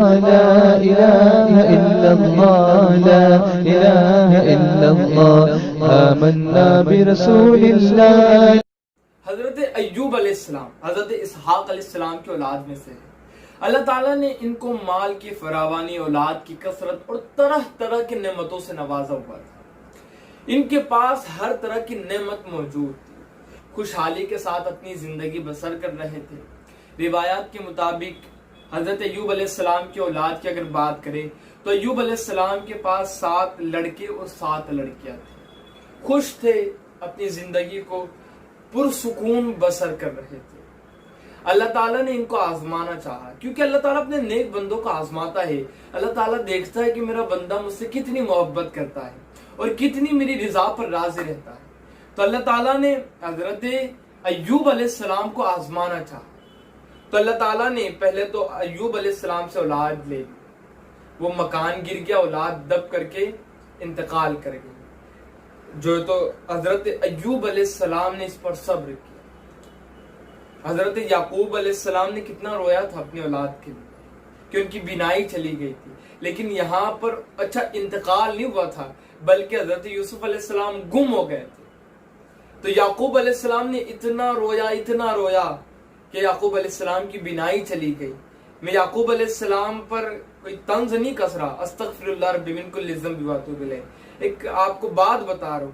لا إله إلا الله لا إله إلا الله آمنا برسول الله. حضرت ایوب علیہ السلام حضرت اسحاق علیہ السلام کی اولاد میں سے ہے. اللہ تعالیٰ نے ان کو مال کی فراوانی، اولاد کی کثرت اور طرح طرح کی نعمتوں سے نوازا ہوا تھا. ان کے پاس ہر طرح کی نعمت موجود تھی. خوشحالی کے ساتھ اپنی زندگی بسر کر رہے تھے. روایات کے مطابق حضرت ایوب علیہ السلام کی اولاد کی اگر بات کریں تو ایوب علیہ السلام کے پاس 7 لڑکے اور 7 لڑکیاں تھیں. خوش تھے، اپنی زندگی کو پرسکون بسر کر رہے تھے. اللہ تعالیٰ نے ان کو آزمانا چاہا، کیونکہ اللہ تعالیٰ اپنے نیک بندوں کو آزماتا ہے. اللہ تعالیٰ دیکھتا ہے کہ میرا بندہ مجھ سے کتنی محبت کرتا ہے اور کتنی میری رضا پر راضی رہتا ہے. تو اللہ تعالیٰ نے حضرت ایوب علیہ السلام کو آزمانا چاہا. تو اللہ تعالیٰ نے پہلے تو ایوب علیہ السلام سے اولاد لے لی. وہ مکان گر گیا، اولاد دب کر کے انتقال کر گئی. جو تو حضرت ایوب علیہ السلام نے اس پر صبر کیا. حضرت یعقوب علیہ السلام نے کتنا رویا تھا اپنی اولاد کے لیے کہ ان کی بینائی چلی گئی تھی. لیکن یہاں پر اچھا انتقال نہیں ہوا تھا، بلکہ حضرت یوسف علیہ السلام گم ہو گئے تھے. تو یعقوب علیہ السلام نے اتنا رویا کہ یعقوب علیہ السلام کی بینائی چلی گئی. میں یعقوب علیہ السلام پر کوئی طنز نہیں کس رہا، استغفر اللہ ربی من کل ذنب واتوب الیہ. ایک آپ کو بات بتا رہا ہوں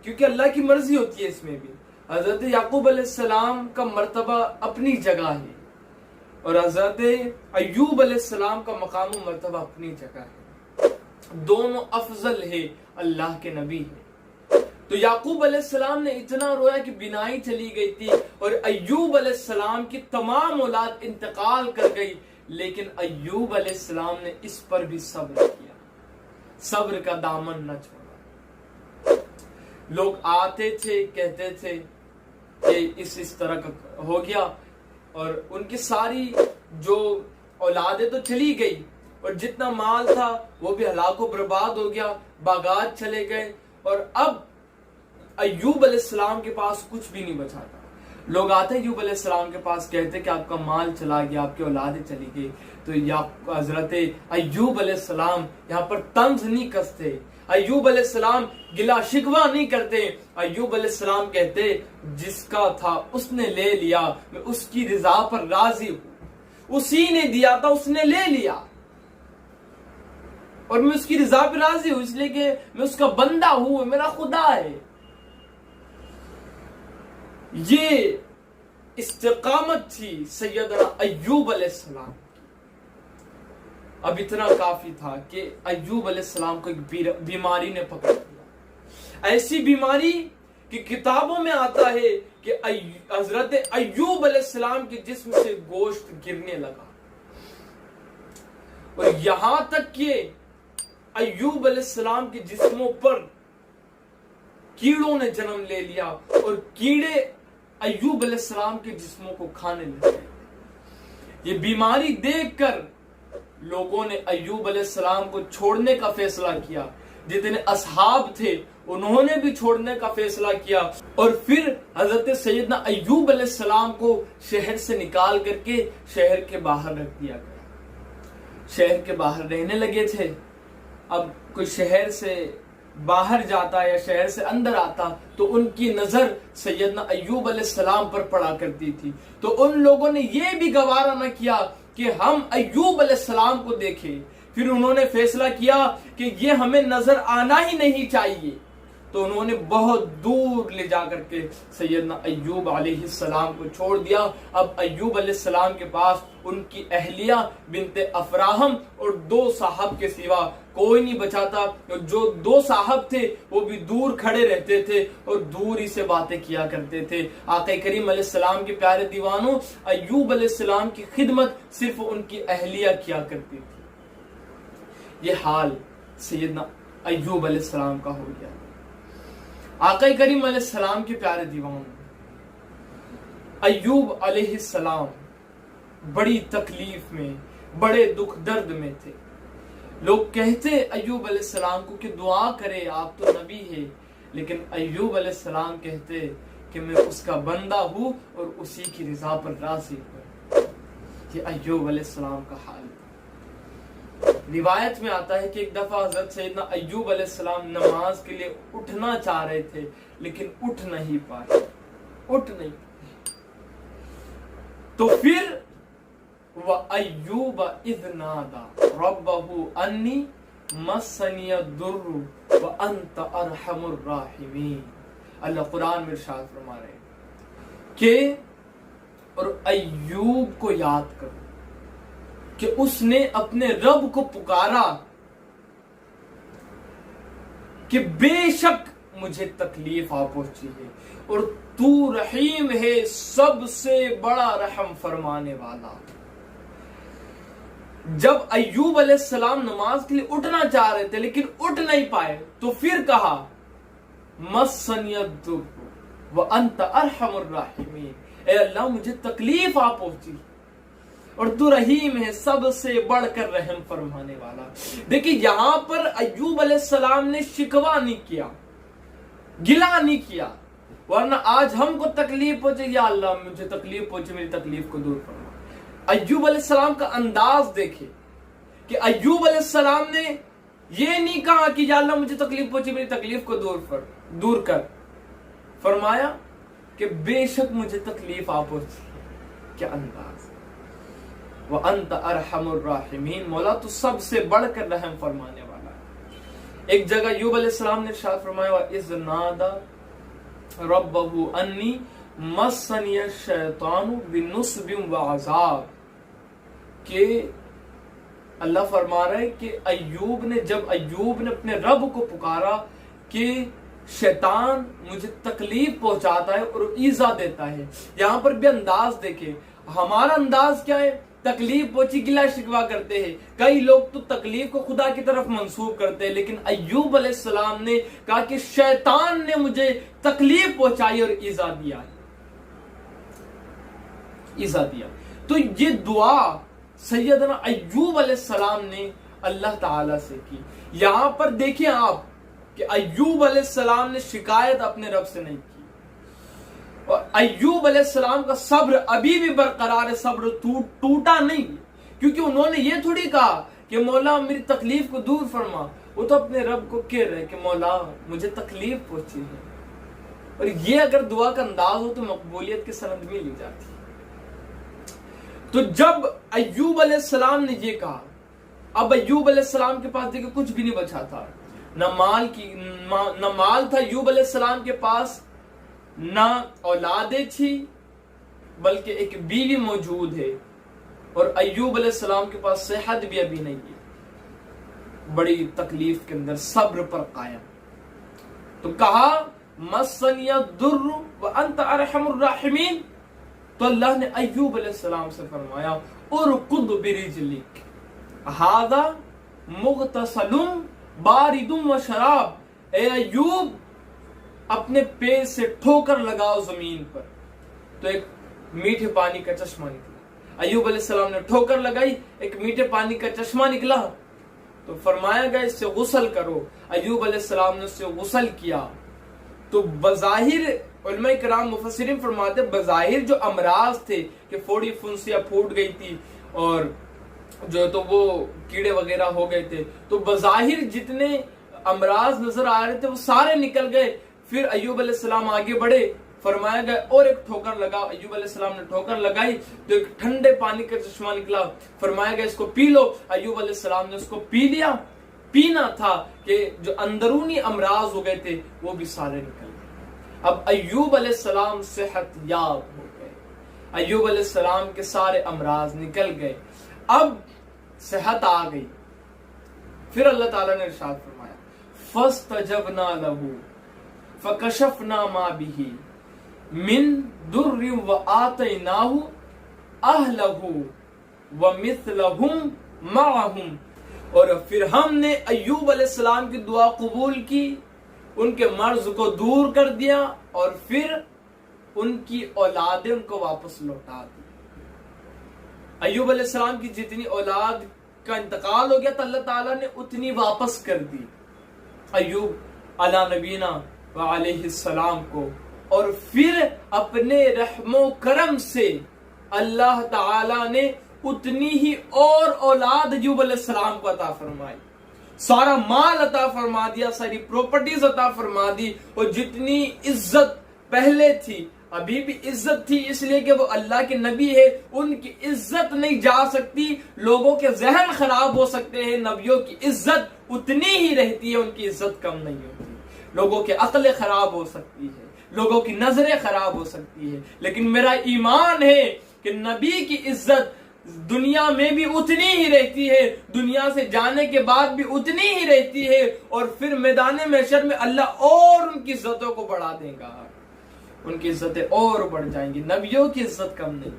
کیونکہ اللہ کی مرضی ہوتی ہے اس میں بھی. حضرت یعقوب علیہ السلام کا مرتبہ اپنی جگہ ہے اور حضرت ایوب علیہ السلام کا مقام و مرتبہ اپنی جگہ ہے. دونوں افضل ہے، اللہ کے نبی ہے. تو یعقوب علیہ السلام نے اتنا رویا کہ بینائی چلی گئی تھی اور ایوب علیہ السلام کی تمام اولاد انتقال کر گئی. لیکن ایوب علیہ السلام نے اس پر بھی صبر کیا، صبر کا دامن نہ چھوڑا. لوگ آتے تھے، کہتے تھے کہ اس طرح کا ہو گیا اور ان کی ساری جو اولادیں تو چلی گئی اور جتنا مال تھا وہ بھی ہلاک و برباد ہو گیا. باغات چلے گئے اور اب ایوب علیہ السلام کے پاس کچھ بھی نہیں بچا تھا. لوگ آتے ایوب علیہ السلام کے پاس، کہتے کہ آپ کا مال چلا گیا، آپ کی اولادیں چلی گئی. تو حضرت ایوب علیہ السلام یہاں پر طنز نہیں کستے، ایوب علیہ السلام گلا شکوہ نہیں کرتے. ایوب علیہ السلام کہتے جس کا تھا اس نے لے لیا، میں اس کی رضا پر راضی ہوں. اسی نے دیا تھا، اس نے لے لیا اور میں اس کی رضا پر راضی ہوں، اس لیے کہ میں اس کا بندہ ہوں، میرا خدا ہے. یہ استقامت تھی سیدنا ایوب علیہ السلام. اب اتنا کافی تھا کہ ایوب علیہ السلام کو ایک بیماری نے پکڑ لیا. ایسی بیماری کہ کتابوں میں آتا ہے کہ حضرت ایوب علیہ السلام کے جسم سے گوشت گرنے لگا اور یہاں تک کہ ایوب علیہ السلام کے جسموں پر کیڑوں نے جنم لے لیا اور کیڑے ایوب علیہ السلام کے جسموں کو کھانے لگے. یہ بیماری دیکھ کر لوگوں نے ایوب علیہ السلام کو چھوڑنے کا فیصلہ کیا. جتنے اصحاب تھے انہوں نے بھی چھوڑنے کا فیصلہ کیا اور پھر حضرت سیدنا ایوب علیہ السلام کو شہر سے نکال کر کے شہر کے باہر رکھ دیا گیا. شہر کے باہر رہنے لگے تھے. اب کوئی شہر سے باہر جاتا یا شہر سے اندر آتا تو ان کی نظر سیدنا ایوب علیہ السلام پر پڑا کرتی تھی. تو ان لوگوں نے یہ بھی گوارا نہ کیا کہ ہم ایوب علیہ السلام کو دیکھیں. پھر انہوں نے فیصلہ کیا کہ یہ ہمیں نظر آنا ہی نہیں چاہیے. تو انہوں نے بہت دور لے جا کر کے سیدنا ایوب علیہ السلام کو چھوڑ دیا. اب ایوب علیہ السلام کے پاس ان کی اہلیہ بنت افراہم اور 2 صاحب کے سوا کوئی نہیں بچا تھا. جو 2 صاحب تھے وہ بھی دور کھڑے رہتے تھے اور دور ہی سے باتیں کیا کرتے تھے. آقا کریم علیہ السلام کے پیارے دیوانوں، ایوب علیہ السلام کی خدمت صرف ان کی اہلیہ کیا کرتی تھی. یہ حال سیدنا ایوب علیہ السلام کا ہو گیا. آقا کریم علیہ السلام کے پیارے دیوانوں، ایوب علیہ السلام بڑی تکلیف میں، بڑے دکھ درد میں تھے. لوگ کہتے ایوب علیہ السلام کو کہ دعا کرے، آپ تو نبی ہے. لیکن ایوب علیہ السلام کہتے کہ میں اس کا بندہ ہوں اور اسی کی رضا پر راضی ہوں. یہ ایوب علیہ السلام کا حال. روایت میں آتا ہے کہ ایک دفعہ حضرت سیدنا ایوب علیہ السلام نماز کے لیے اٹھنا چاہ رہے تھے لیکن اٹھ نہیں پائے. تو پھر وَأَيُّوبَ إِذْ نَادَى رَبَّهُ أَنِّي مَسَّنِيَ الضُّرُّ وَأَنْتَ أَرْحَمُ الرَّاحِمِينَ. اللہ قرآن میں ارشاد فرما رہے ہیں کہ اور ایوب کو یاد کرو کہ اس نے اپنے رب کو پکارا کہ بے شک مجھے تکلیف آ پہنچی ہے اور تو رحیم ہے، سب سے بڑا رحم فرمانے والا. جب ایوب علیہ السلام نماز کے لیے اٹھنا چاہ رہے تھے لیکن اٹھ نہیں پائے تو پھر کہا مسنی الضر وانت ارحم الراحمین، اے اللہ مجھے تکلیف آ پہنچی اور تو رحیم ہے، سب سے بڑھ کر رحم فرمانے والا. دیکھیں یہاں پر ایوب علیہ السلام نے شکوہ نہیں کیا، گلہ نہیں کیا، ورنہ آج ہم کو تکلیف پہنچے یا اللہ مجھے تکلیف پہنچے، میری تکلیف کو دور فرما. ایوب علیہ السلام کا انداز دیکھیں کہ ایوب علیہ السلام نے یہ نہیں کہا کہ یا اللہ مجھے تکلیف پہنچی، میری تکلیف کو دور کر. فرمایا کہ بے شک مجھے تکلیف آ پہنچی. کیا انداز! وَأَنْتَ أَرْحَمُ الرَّاحِمِينَ، مولا تو سب سے بڑھ کر رحم فرمانے والا ہے. ایک جگہ ایوب علیہ السلام نے ارشاد فرمایا وَإِذْ نَادَى رَبَّهُ أَنِّي مَسَّنِيَ الشَّيْطَانُ بِنُصْبٍ وَعَذَابٍ، کہ اللہ فرما رہا ہے کہ جب ایوب نے اپنے رب کو پکارا کہ شیطان مجھے تکلیف پہنچاتا ہے اور ایذا دیتا ہے. یہاں پر بھی انداز دیکھیں، ہمارا انداز کیا ہے؟ تکلیف پہنچی گلہ شکوہ کرتے ہیں. کئی لوگ تو تکلیف کو خدا کی طرف منسوب کرتے ہیں، لیکن ایوب علیہ السلام نے کہا کہ شیطان نے مجھے تکلیف پہنچائی اور ایذا دیا. تو یہ دعا سیدنا ایوب علیہ السلام نے اللہ تعالی سے کی. یہاں پر دیکھیں آپ کہ ایوب علیہ السلام نے شکایت اپنے رب سے نہیں کی، اور ایوب علیہ السلام کا صبر ابھی بھی برقرار ہے، صبر ٹوٹا نہیں، کیونکہ انہوں نے یہ تھوڑی کہا کہ مولا میری تکلیف کو دور فرما. وہ تو اپنے رب کو کہہ رہے کہ مولا مجھے تکلیف پہنچی ہے. اور یہ اگر دعا کا انداز ہو تو مقبولیت کی سند میں لی جاتی. تو جب ایوب علیہ السلام نے یہ کہا، اب ایوب علیہ السلام کے پاس دیکھیں کچھ بھی نہیں بچا تھا، نہ مال تھا ایوب علیہ السلام کے پاس، نہ اولادیں تھی، بلکہ ایک بیوی موجود ہے، اور ایوب علیہ السلام کے پاس صحت بھی ابھی نہیں ہے. بڑی تکلیف کے اندر صبر پر قائم. تو کہا مسنی الضر وانت ارحم الراحمین. تو اللہ نے ایوب علیہ السلام سے فرمایا ارکض برجلک ھذا مغتسل بارد وشراب. اے ایوب اپنے پیر سے ٹھوکر لگاؤ زمین پر. تو ایک میٹھے پانی کا چشمہ نکلا. ایوب علیہ السلام نے ٹھوکر لگائی، ایک میٹھے پانی کا چشمہ نکلا. تو فرمایا گیا اس سے غسل کرو. ایوب علیہ السلام نے اس سے غسل کیا. تو بظاہر علماء کرام مفسرین فرماتے بظاہر جو امراض تھے کہ پھوڑی پھنسیاں پھوٹ گئی تھی اور جو تو وہ کیڑے وغیرہ ہو گئے تھے، تو بظاہر جتنے امراض نظر آ رہے تھے وہ سارے نکل گئے. پھر ایوب علیہ السلام آگے بڑھے، فرمایا گیا اور ایک ٹھوکر لگا. ایوب علیہ السلام نے ٹھوکر لگائی تو ایک ٹھنڈے پانی کا چشمہ نکلا. فرمایا گیا اس کو پی لو. ایوب علیہ السلام نے اس کو پی لیا. پینا تھا کہ جو اندرونی امراض ہو گئے تھے وہ بھی سارے نکل گئے. اب ایوب علیہ السلام صحت یاب ہو گئے. ایوب علیہ السلام کے سارے امراض نکل گئے. اب صحت آ گئی. پھر اللہ تعالیٰ نے ارشاد فرمایا فَاسْتَجَبْنَا لَهُ فَكَشَفْنَا مَا بِهِ مِن دُرٍّ وَآتَيْنَاهُ أَهْلَهُ وَمِثْلَهُمْ مَعَهُمْ. اور پھر ہم نے ایوب علیہ السلام کی دعا قبول کی، ان کے مرض کو دور کر دیا اور پھر ان کی اولادیں ان کو واپس لوٹا دی. ایوب علیہ السلام کی جتنی اولاد کا انتقال ہو گیا تو اللہ تعالیٰ نے اتنی واپس کر دی ایوب علی نبینا وعلیہ السلام کو. اور پھر اپنے رحم و کرم سے اللہ تعالیٰ نے اتنی ہی اور اولاد ایوب علیہ السلام کو عطا فرمائی. سارا مال عطا فرما دیا, ساری پراپرٹیز عطا فرما دی, اور جتنی عزت پہلے تھی ابھی بھی عزت تھی, اس لیے کہ وہ اللہ کے نبی ہے. ان کی عزت نہیں جا سکتی, لوگوں کے ذہن خراب ہو سکتے ہیں, نبیوں کی عزت اتنی ہی رہتی ہے, ان کی عزت کم نہیں ہوتی. لوگوں کے عقلیں خراب ہو سکتی ہے, لوگوں کی نظریں خراب ہو سکتی ہے, لیکن میرا ایمان ہے کہ نبی کی عزت دنیا میں بھی اتنی ہی رہتی ہے, دنیا سے جانے کے بعد بھی اتنی ہی رہتی ہے, اور پھر میدان محشر میں اللہ اور ان کی عزتوں کو بڑھا دے گا, ان کی عزتیں اور بڑھ جائیں گی. نبیوں کی عزت کم نہیں.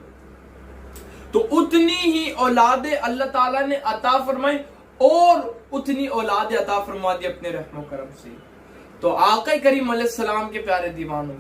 تو اتنی ہی اولاد اللہ تعالیٰ نے عطا فرمائی, اور اتنی اولاد عطا فرما دی اپنے رحم و کرم سے. تو آقا کریم علیہ السلام کے پیارے دیوانوں,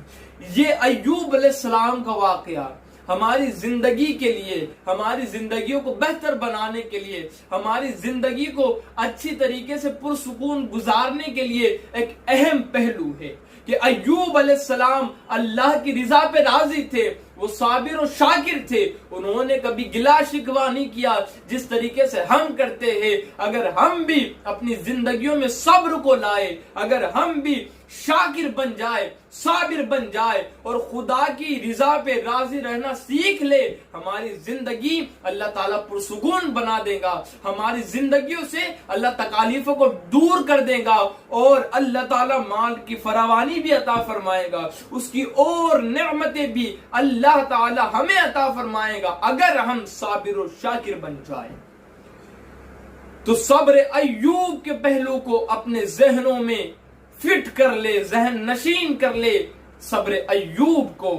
یہ ایوب علیہ السلام کا واقعہ ہماری زندگی کے لیے, ہماری زندگیوں کو بہتر بنانے کے لیے, ہماری زندگی کو اچھی طریقے سے پرسکون گزارنے کے لیے ایک اہم پہلو ہے کہ ایوب علیہ السلام اللہ کی رضا پہ راضی تھے, وہ صابر و شاکر تھے, انہوں نے کبھی گلا شکوہ نہیں کیا جس طریقے سے ہم کرتے ہیں. اگر ہم بھی اپنی زندگیوں میں صبر کو لائے, اگر ہم بھی شاکر بن جائے, صابر بن جائے, اور خدا کی رضا پہ راضی رہنا سیکھ لے, ہماری زندگی اللہ تعالیٰ پرسکون بنا دے گا, ہماری زندگیوں سے اللہ تکالیفوں کو دور کر دے گا, اور اللہ تعالیٰ مال کی فراوانی بھی عطا فرمائے گا, اس کی اور نعمتیں بھی اللہ تعالیٰ ہمیں عطا فرمائے گا اگر ہم صابر و شاکر بن جائیں. تو صبر ایوب کے پہلو کو اپنے ذہنوں میں فٹ کر لے, ذہن نشین کر لے صبر ایوب کو,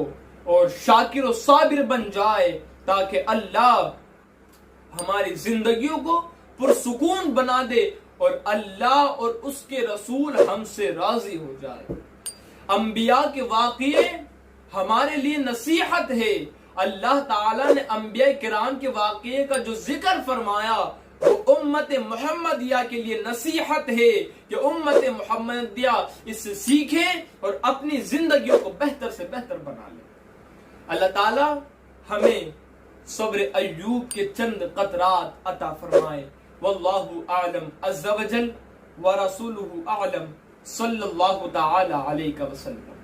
اور شاکر و صابر بن جائے, تاکہ اللہ ہماری زندگیوں کو پرسکون بنا دے, اور اللہ اور اس کے رسول ہم سے راضی ہو جائے. انبیاء کے واقعے ہمارے لیے نصیحت ہے. اللہ تعالیٰ نے انبیاء کرام کے واقعے کا جو ذکر فرمایا وہ امت محمدیہ کے لیے نصیحت ہے کہ امت محمدیہ اس سے سیکھے اور اپنی زندگیوں کو بہتر سے بہتر بنا لے. اللہ تعالیٰ ہمیں صبر ایوب کے چند قطرات عطا فرمائے. واللہ اعلم عز وجل ورسولہ اعلم صلی اللہ تعالی علیہ وسلم.